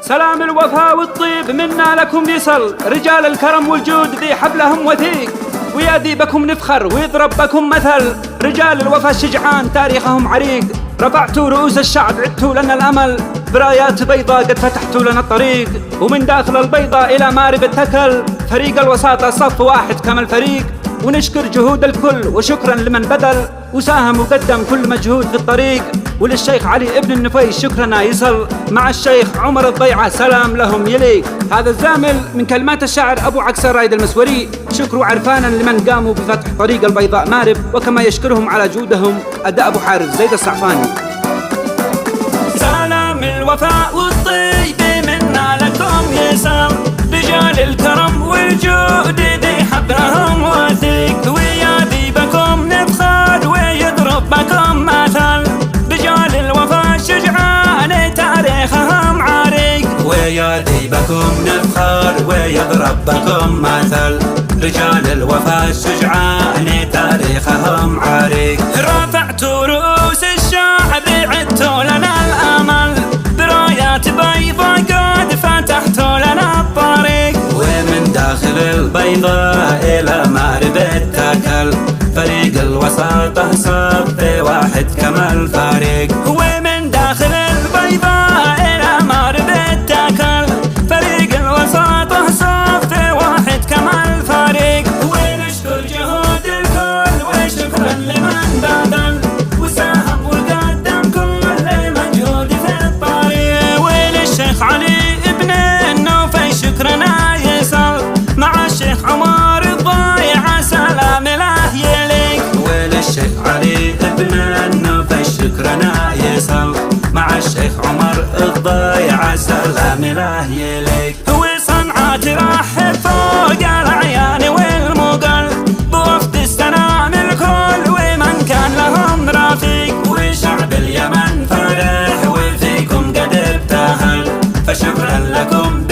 سلام الوفاء والطيب منا لكم يصل، رجال الكرم والجود ذي حبلهم وثيق، ويا ذي بكم نفخر ويضرب بكم مثل، رجال الوفا الشجعان تاريخهم عريق، رفعتوا رؤوس الشعب عدتوا لنا الأمل، برايات بيضاء قد فتحتوا لنا الطريق، ومن داخل البيضاء إلى مارب التكل، فريق الوساطة صف واحد كما الفريق، ونشكر جهود الكل وشكرا لمن بذل وساهم وقدم كل مجهود في الطريق، وللشيخ علي ابن النفيس شكرنا يصل، مع الشيخ عمر الضيعة سلام لهم يليق. هذا الزامل من كلمات الشاعر أبو عكسر رايد المسوري، شكروا عرفانا لمن قاموا بفتح طريق البيضاء مارب، وكما يشكرهم على جودهم أداء أبو حارث زيد الصعفاني. سلام الوفاء والطيب منا لكم يصل، رجال الكرم والجود ذي حبلهم وثيق، ويا ذي بكم نفخر ويضرب بكم مثل، رجال الوفا الشجعان تاريخهم عريق، ويا ذي بكم نفخر ويضرب بكم مثل، رجال الوفا الشجعان تاريخهم عريق. رفعتوا رؤوس الشعب عدتوا لنا الأمل، برايات بيضاء قد فتحتوا لنا الطريق، ومن داخل البيضاء إلى مارب التكل، فريق الوساطة صف واحد كما الفريق، ومن داخل البيضاء إلى مارب التكل، فريق الوساطة صف واحد كما الفريق، ونشكر جهود الكل وشكرا لمن بذل وساهم وقدم كل مجهود في الطريق، وللشيخ علي ابن النفيس شكرنا يصل، مع الشيخ عمر الضيعة سلام له يليق، وللشيخ علي ابن النفيس شكرنا يصل، مع الشيخ عمر الضيعة سلام له يليق، وصنعاء ترحب فوق العيان والمقل، بوفد السلام الكل ومن كان لهم رفيق، وشعب اليمن فرح وفيكم قد ابتهل، فشكرا لكم